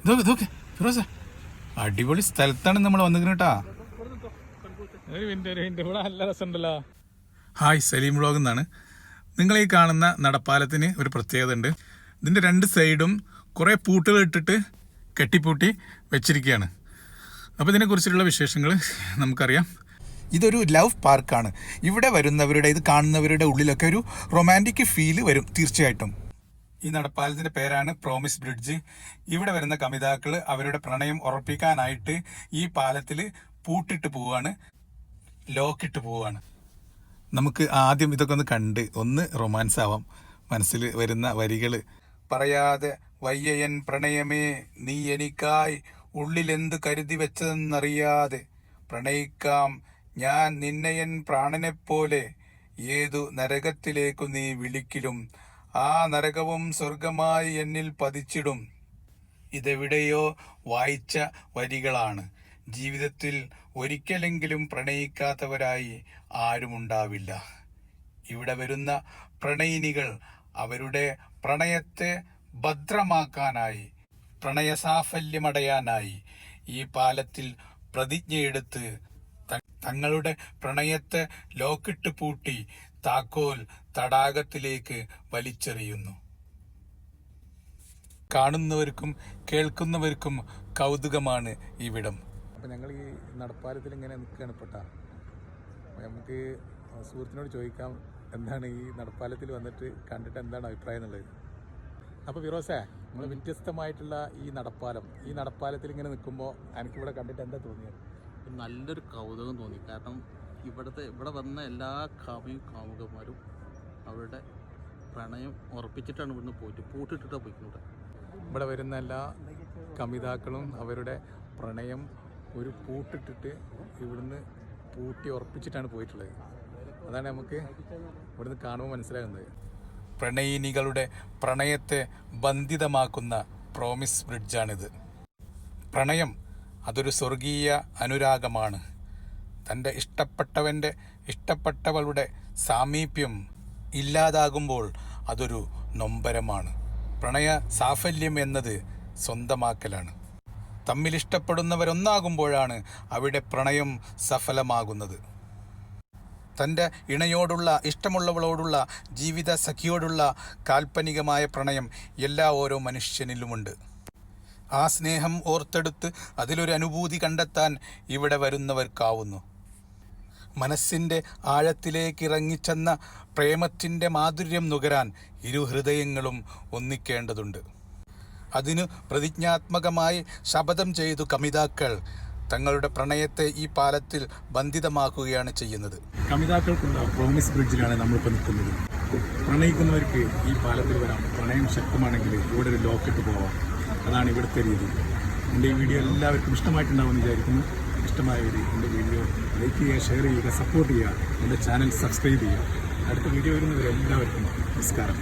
ഇതൊക്കെ ഫിറോസ അടിപൊളി സ്ഥലത്താണ് നമ്മൾ വന്നിരിക്കുന്നത് കേട്ടാ. നല്ല രസമുണ്ടല്ലോ. ഹായ്, സലീം വ്ളോഗ് എന്നാണ്. നിങ്ങൾ ഈ കാണുന്ന നടപ്പാലത്തിന് ഒരു പ്രത്യേകത ഉണ്ട്. ഇതിൻ്റെ രണ്ട് സൈഡും കുറേ പൂട്ടുകൾ ഇട്ടിട്ട് കെട്ടിപ്പൂട്ടി വെച്ചിരിക്കുകയാണ്. അപ്പോൾ ഇതിനെക്കുറിച്ചുള്ള വിശേഷങ്ങൾ നമുക്കറിയാം. ഇതൊരു ലവ് പാർക്കാണ്. ഇവിടെ വരുന്നവരുടെ, ഇത് കാണുന്നവരുടെ ഉള്ളിലൊക്കെ ഒരു റൊമാൻറ്റിക് ഫീല് വരും തീർച്ചയായിട്ടും. ഈ നടപ്പാലത്തിൻ്റെ പേരാണ് പ്രോമിസ് ബ്രിഡ്ജ്. ഇവിടെ വരുന്ന കമിതാക്കൾ അവരുടെ പ്രണയം ഉറപ്പിക്കാനായിട്ട് ഈ പാലത്തിൽ പൂട്ടിട്ട് പോവാണ്, ലോക്കിട്ട് പോവാണ്. നമുക്ക് ആദ്യം ഇതൊക്കെ ഒന്ന് കണ്ട് ഒന്ന് റൊമാൻസ് ആവാം. മനസ്സിൽ വരുന്ന വരികൾ: പറയാതെ വയ്യയൻ പ്രണയമേ നീ എനിക്കായി ഉള്ളിലെന്ത് കരുതി വെച്ചതെന്നറിയാതെ പ്രണയിക്കാം ഞാൻ നിന്നെയൻ പ്രാണനെപ്പോലെ ഏതു നരകത്തിലേക്കു നീ വിളിക്കിലും ആ നരകവും സ്വർഗമായി എന്നിൽ പതിച്ചിടും. ഇതെവിടെയോ വായിച്ച വരികളാണ്. ജീവിതത്തിൽ ഒരിക്കലെങ്കിലും പ്രണയിക്കാത്തവരായി ആരുമുണ്ടാവില്ല. ഇവിടെ വരുന്ന പ്രണയിനികൾ അവരുടെ പ്രണയത്തെ ഭദ്രമാക്കാനായി, പ്രണയസാഫല്യമടയാനായി ഈ പാലത്തിൽ പ്രതിജ്ഞയെടുത്ത് തങ്ങളുടെ പ്രണയത്തെ ലോക്കിട്ട് പൂട്ടി താക്കോൽ തടാകത്തിലേക്ക് വലിച്ചെറിയുന്നു. കാണുന്നവർക്കും കേൾക്കുന്നവർക്കും കൗതുകമാണ് ഇവിടം. അപ്പം ഞങ്ങൾ ഈ നടപ്പാലത്തിൽ ഇങ്ങനെ നിൽക്കുകയാണ് പെട്ട. നമുക്ക് സുഹൃത്തിനോട് ചോദിക്കാം എന്താണ് ഈ നടപ്പാലത്തിൽ വന്നിട്ട് കണ്ടിട്ട് എന്താണ് അഭിപ്രായം എന്നുള്ളത്. അപ്പോൾ ഫിറോസേ, നമ്മൾ വ്യത്യസ്തമായിട്ടുള്ള ഈ നടപ്പാലത്തിൽ ഇങ്ങനെ നിൽക്കുമ്പോൾ എനിക്കിവിടെ കണ്ടിട്ട് എന്താ തോന്നിയത്? നല്ലൊരു കൗതുകം തോന്നി. കാരണം ഇവിടെ വന്ന എല്ലാ കാമുകന്മാരും അവരുടെ പ്രണയം ഉറപ്പിച്ചിട്ടാണ് ഇവിടുന്ന് പോയിട്ട് പൂട്ടിട്ടിട്ടാണ് പോയിക്കൂടെ. ഇവിടെ വരുന്ന എല്ലാ കമിതാക്കളും അവരുടെ പ്രണയം ഒരു പൂട്ടിട്ടിട്ട് ഇവിടുന്ന് പൂട്ടി ഉറപ്പിച്ചിട്ടാണ് പോയിട്ടുള്ളത്. അതാണ് നമുക്ക് ഇവിടുന്ന് കാണുമ്പോൾ മനസ്സിലാകുന്നത്. പ്രണയിനികളുടെ പ്രണയത്തെ ബന്ധിതമാക്കുന്ന പ്രോമിസ് ബ്രിഡ്ജാണിത്. പ്രണയം അതൊരു സ്വർഗീയ അനുരാഗമാണ്. തൻ്റെ ഇഷ്ടപ്പെട്ടവളുടെ സാമീപ്യം ഇല്ലാതാകുമ്പോൾ അതൊരു നൊമ്പരമാണ്. പ്രണയ സാഫല്യം എന്നത് സ്വന്തമാക്കലാണ്. തമ്മിലിഷ്ടപ്പെടുന്നവരൊന്നാകുമ്പോഴാണ് അവിടെ പ്രണയം സഫലമാകുന്നത്. തൻ്റെ ഇണയോടുള്ള, ഇഷ്ടമുള്ളവളോടുള്ള, ജീവിത സഖിയോടുള്ള കാൽപ്പനികമായ പ്രണയം ഓരോ മനുഷ്യനിലുമുണ്ട്. ആ സ്നേഹം ഓർത്തെടുത്ത് അതിലൊരു അനുഭൂതി കണ്ടെത്താൻ ഇവിടെ വരുന്നവർക്കാവുന്നു. മനസ്സിൻ്റെ ആഴത്തിലേക്ക് ഇറങ്ങിച്ചെന്ന പ്രേമത്തിൻ്റെ മാധുര്യം നുകരാൻ ഇരു ഹൃദയങ്ങളും ഒന്നിക്കേണ്ടതുണ്ട്. അതിന് പ്രതിജ്ഞാത്മകമായി ശപഥം ചെയ്തു കമിതാക്കൾ തങ്ങളുടെ പ്രണയത്തെ ഈ പാലത്തിൽ ബന്ധിതമാക്കുകയാണ് ചെയ്യുന്നത്. കമിതാക്കൾക്കുള്ള പ്രോമിസ് ബ്രിഡ്ജിലാണ് നമ്മളിപ്പോൾ നിൽക്കുന്നത്. പ്രണയിക്കുന്നവർക്ക് ഈ പാലത്തിൽ വരാം. പ്രണയം ശക്തമാണെങ്കിൽ ഇവിടെ ഒരു ലോക്കിട്ട് പോവാം. അതാണ് ഇവിടുത്തെ രീതി. എൻ്റെ ഈ വീഡിയോ എല്ലാവർക്കും ഇഷ്ടമായിട്ടുണ്ടാവുമെന്ന് വിചാരിക്കുന്നു. ഇഷ്ടമായവർ എൻ്റെ വീഡിയോ ലൈക്ക് ചെയ്യുക, ഷെയർ ചെയ്യുക, സപ്പോർട്ട് ചെയ്യുക. എൻ്റെ ചാനൽ സബ്സ്ക്രൈബ് ചെയ്യുക. അടുത്ത വീഡിയോ വരുന്നവരെല്ലാവർക്കും നമസ്കാരം.